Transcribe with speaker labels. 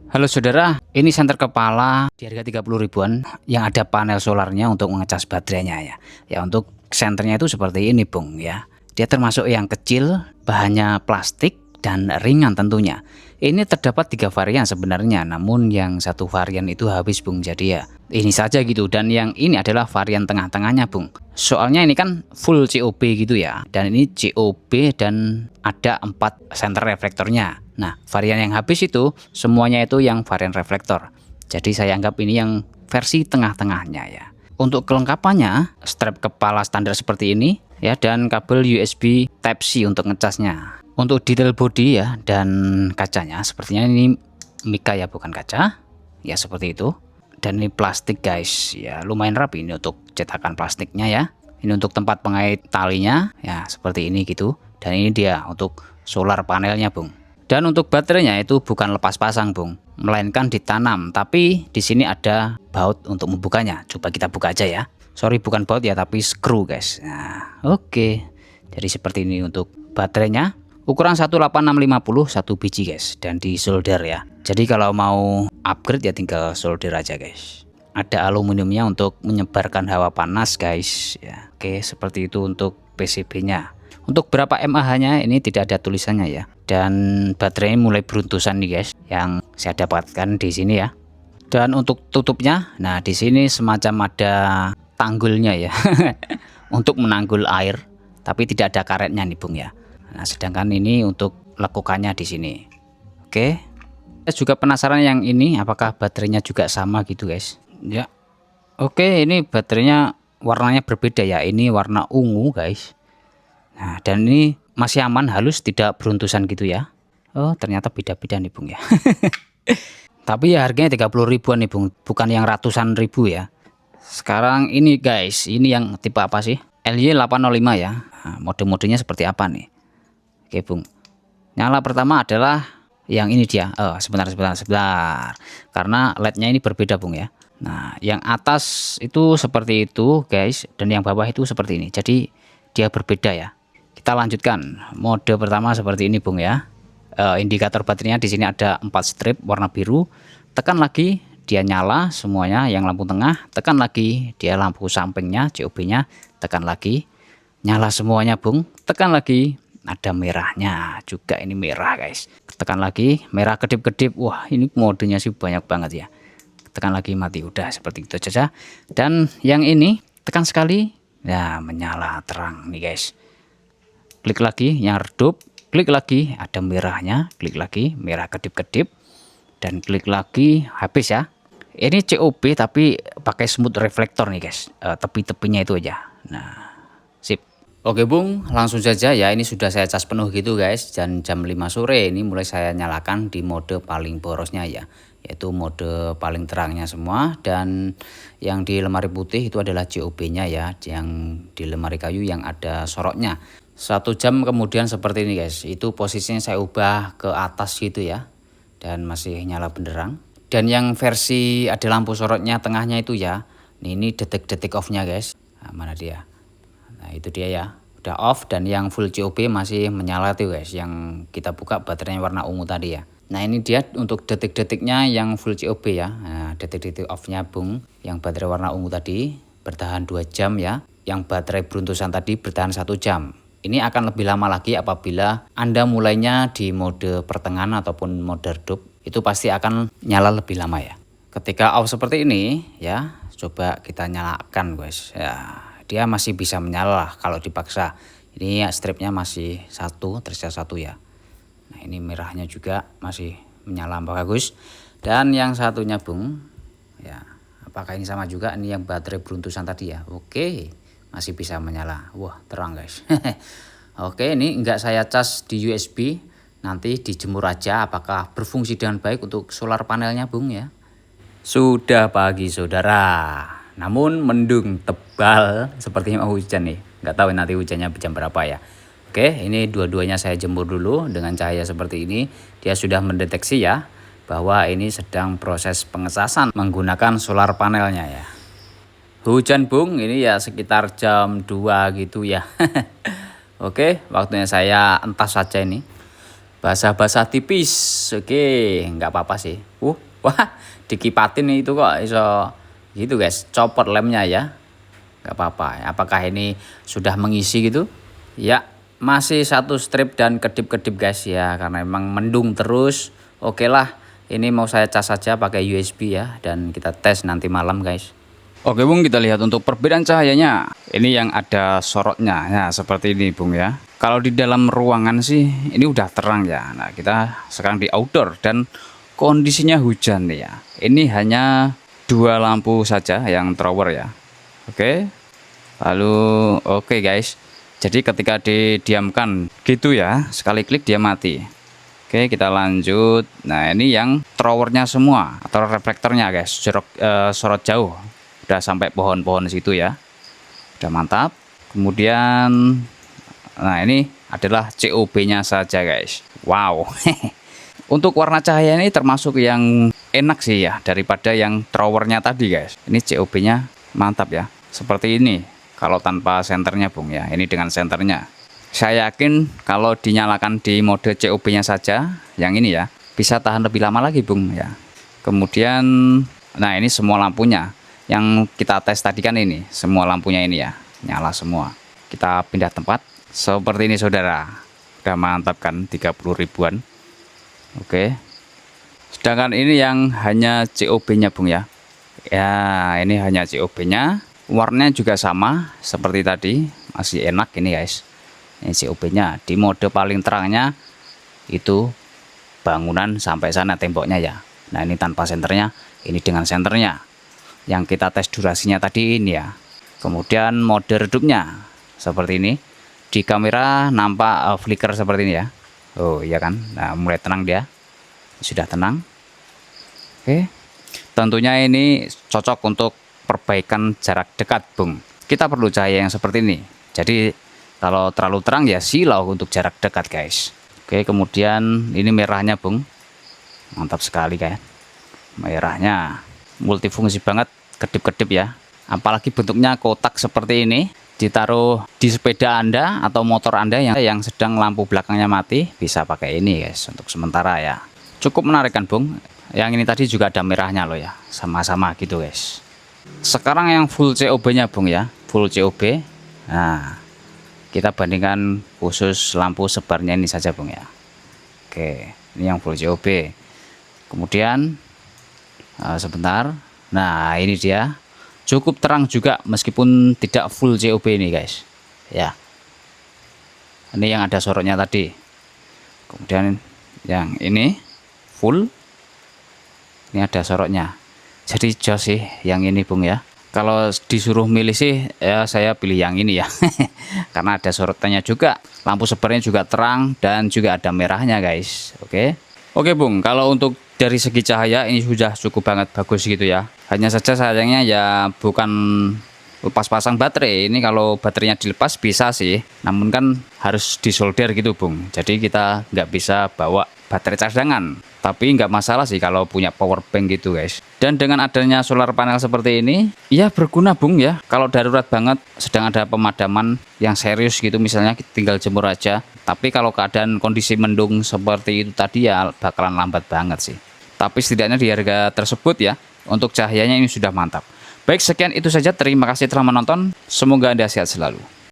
Speaker 1: Halo saudara, ini senter kepala di harga 30 ribuan yang ada panel solarnya untuk mengecas baterainya ya. Ya untuk senternya itu seperti ini Bung ya. Dia termasuk yang kecil, bahannya plastik dan ringan tentunya. Ini terdapat 3 varian sebenarnya, namun yang satu varian itu habis Bung, jadi ya ini saja gitu. Dan yang ini adalah varian tengah-tengahnya Bung. Soalnya ini kan full COB gitu ya, dan ini COB dan ada 4 senter reflektornya. Nah, varian yang habis itu semuanya itu yang varian reflektor. Jadi saya anggap ini yang versi tengah-tengahnya ya. Untuk kelengkapannya, strap kepala standar seperti ini ya, dan kabel USB Type-C untuk ngecasnya. Untuk detail body ya dan kacanya, sepertinya ini mika ya, bukan kaca. Ya seperti itu. Dan ini plastik guys, ya lumayan rapi ini untuk cetakan plastiknya ya. Ini untuk tempat pengait talinya ya seperti ini gitu. Dan ini dia untuk solar panelnya Bung. Dan untuk baterainya itu bukan lepas pasang Bung, melainkan ditanam. Tapi di sini ada baut untuk membukanya. Coba kita buka aja ya. Sorry bukan baut ya, tapi screw guys. Nah, oke. Jadi seperti ini untuk baterainya. Ukuran 18650 satu biji guys, dan di solder ya. Jadi kalau mau upgrade ya tinggal solder aja guys. Ada aluminiumnya untuk menyebarkan hawa panas guys ya. Oke, seperti itu untuk PCB-nya. Untuk berapa mAh-nya ini tidak ada tulisannya ya. Dan baterainya mulai beruntusan nih guys, yang saya dapatkan di sini ya. Dan untuk tutupnya, nah di sini semacam ada tanggulnya ya, untuk menanggul air, tapi tidak ada karetnya nih Bung ya. Nah, sedangkan ini untuk lekukannya di sini. Oke. Saya juga penasaran yang ini apakah baterainya juga sama gitu guys. Ya. Oke, ini baterainya warnanya berbeda ya. Ini warna ungu guys. Nah, dan ini masih aman, halus, tidak beruntusan gitu ya. Oh, ternyata beda-beda nih Bung ya. Tapi ya harganya 30 ribuan nih Bung, bukan yang ratusan ribu ya. Sekarang ini guys, ini yang tipe apa sih? LY805 ya. Nah, mode-modenya seperti apa nih? Oke Bung, nyala pertama adalah yang ini dia. Sebentar, karena LED-nya ini berbeda Bung ya. Nah, yang atas itu seperti itu guys, dan yang bawah itu seperti ini. Jadi dia berbeda ya. Kita lanjutkan. Mode pertama seperti ini Bung ya. Indikator baterainya di sini ada 4 strip warna biru. Tekan lagi dia nyala semuanya, yang lampu tengah. Tekan lagi dia lampu sampingnya, COB-nya. Tekan lagi nyala semuanya Bung. Tekan lagi ada merahnya juga, ini merah guys. Tekan lagi merah kedip-kedip. Wah, ini modenya sih banyak banget ya. Tekan lagi mati, udah seperti itu saja. Dan yang ini tekan sekali ya menyala terang nih guys. Klik lagi yang redup, klik lagi ada merahnya, klik lagi merah kedip-kedip, dan klik lagi habis ya. Ini COB tapi pakai smooth reflektor nih guys, tepi-tepinya itu aja. Nah, sip. Oke Bung, langsung saja ya, ini sudah saya cas penuh gitu guys, dan jam 5 sore ini mulai saya nyalakan di mode paling borosnya ya, yaitu mode paling terangnya semua. Dan yang di lemari putih itu adalah COB-nya ya, yang di lemari kayu yang ada sorotnya. 1 jam kemudian seperti ini guys, itu posisinya saya ubah ke atas gitu ya, dan masih nyala benderang. Dan yang versi ada lampu sorotnya tengahnya itu ya, ini detik-detik off-nya guys. Nah, mana dia? Nah itu dia ya, udah off. Dan yang full COB masih menyala tuh guys, yang kita buka baterainya warna ungu tadi ya. Nah ini dia untuk detik-detiknya yang full COB ya. Nah detik-detik off-nya Bung, yang baterai warna ungu tadi bertahan 2 jam ya. Yang baterai beruntusan tadi bertahan 1 jam. Ini akan lebih lama lagi apabila Anda mulainya di mode pertengahan ataupun mode redup, itu pasti akan nyala lebih lama ya. Ketika off seperti ini ya, coba kita nyalakan guys ya. Dia masih bisa menyala kalau dipaksa. Ini ya, stripnya masih tersisa satu ya. Nah ini merahnya juga masih menyala bagus. Dan yang satunya Bung ya, apakah ini sama juga? Ini yang baterai beruntusan tadi ya. Oke, masih bisa menyala. Wah terang guys. Oke, ini enggak saya cas di USB, nanti dijemur aja apakah berfungsi dengan baik untuk solar panelnya Bung ya. Sudah pagi saudara, namun mendung tebal, sepertinya mau hujan nih. Nggak tahu nanti hujannya jam berapa ya. Oke, ini dua-duanya saya jemur dulu dengan cahaya seperti ini. Dia sudah mendeteksi ya, bahwa ini sedang proses pengecasan menggunakan solar panelnya ya. Hujan Bung, ini ya sekitar jam 2 gitu ya. Oke, waktunya saya entas saja ini. basah-basah tipis. Oke, nggak apa-apa sih. Wah, dikipatin itu kok iso gitu guys. Copot lemnya ya. Nggak apa-apa. Apakah ini sudah mengisi gitu? Ya, masih satu strip dan kedip-kedip guys ya, karena emang mendung terus. Oke lah, ini mau saya cas saja pakai USB ya, dan kita tes nanti malam guys. Oke Bung, kita lihat untuk perbedaan cahayanya. Ini yang ada sorotnya ya, seperti ini Bung ya. Kalau di dalam ruangan sih ini udah terang ya. Nah, kita sekarang di outdoor dan kondisinya hujan nih ya. Ini hanya 2 lampu saja yang thrower ya. Oke. Lalu oke guys. Jadi ketika didiamkan gitu ya, sekali klik dia mati. Oke, kita lanjut. Nah, ini yang throwernya semua atau reflektornya guys, sorot jauh. Udah sampai pohon-pohon situ ya. Udah mantap. Kemudian nah ini adalah COB-nya saja guys. Wow. Untuk warna cahaya ini termasuk yang enak sih ya daripada yang throwernya tadi guys. Ini COB-nya mantap ya. Seperti ini kalau tanpa senternya Bung ya. Ini dengan senternya. Saya yakin kalau dinyalakan di mode COB-nya saja yang ini ya, bisa tahan lebih lama lagi Bung ya. Kemudian nah ini semua lampunya. Yang kita tes tadi kan ini, semua lampunya ini ya, nyala semua. Kita pindah tempat, seperti ini saudara. Udah mantap kan, 30 ribuan. Oke. Sedangkan ini yang hanya COB-nya Bung ya. Ya, ini hanya COB-nya. Warnanya juga sama, seperti tadi. Masih enak ini guys. Ini COB-nya, di mode paling terangnya itu bangunan sampai sana temboknya ya. Nah ini tanpa senternya, ini dengan senternya. Yang kita tes durasinya tadi ini ya. Kemudian mode redupnya seperti ini. Di kamera nampak flicker seperti ini ya. Oh iya kan. Nah mulai tenang dia. Sudah tenang. Oke. Tentunya ini cocok untuk perbaikan jarak dekat Bung. Kita perlu cahaya yang seperti ini. Jadi kalau terlalu terang ya silau untuk jarak dekat guys. Oke, kemudian ini merahnya Bung. Mantap sekali kan. Merahnya multifungsi banget, kedip-kedip ya. Apalagi bentuknya kotak seperti ini, ditaruh di sepeda Anda atau motor Anda yang sedang lampu belakangnya mati, bisa pakai ini guys untuk sementara ya. Cukup menarik kan Bung. Yang ini tadi juga ada merahnya loh ya, sama-sama gitu guys. Sekarang yang full COB-nya Bung ya, full COB. Nah, kita bandingkan khusus lampu sebarnya ini saja Bung ya. Oke, ini yang full COB. Kemudian sebentar. Nah ini dia, cukup terang juga meskipun tidak full COB ini guys ya. Ini yang ada sorotnya tadi. Kemudian yang ini full, ini ada sorotnya. Jadi jos sih yang ini Bung ya. Kalau disuruh milih sih ya saya pilih yang ini ya. Karena ada sorotnya juga, lampu sebarnya juga terang dan juga ada merahnya guys. Oke Bung, kalau untuk dari segi cahaya ini sudah cukup banget bagus gitu ya. Hanya saja sayangnya ya bukan lepas pasang baterai. Ini kalau baterainya dilepas bisa sih, namun kan harus disolder gitu Bung. Jadi kita nggak bisa bawa baterai cadangan. Tapi nggak masalah sih kalau punya power bank gitu guys. Dan dengan adanya solar panel seperti ini, ya berguna Bung ya. Kalau darurat banget, sedang ada pemadaman yang serius gitu misalnya, tinggal jemur aja. Tapi kalau keadaan kondisi mendung seperti itu tadi ya bakalan lambat banget sih. Tapi setidaknya di harga tersebut ya, untuk cahayanya ini sudah mantap. Baik, sekian itu saja. Terima kasih telah menonton. Semoga Anda sehat selalu.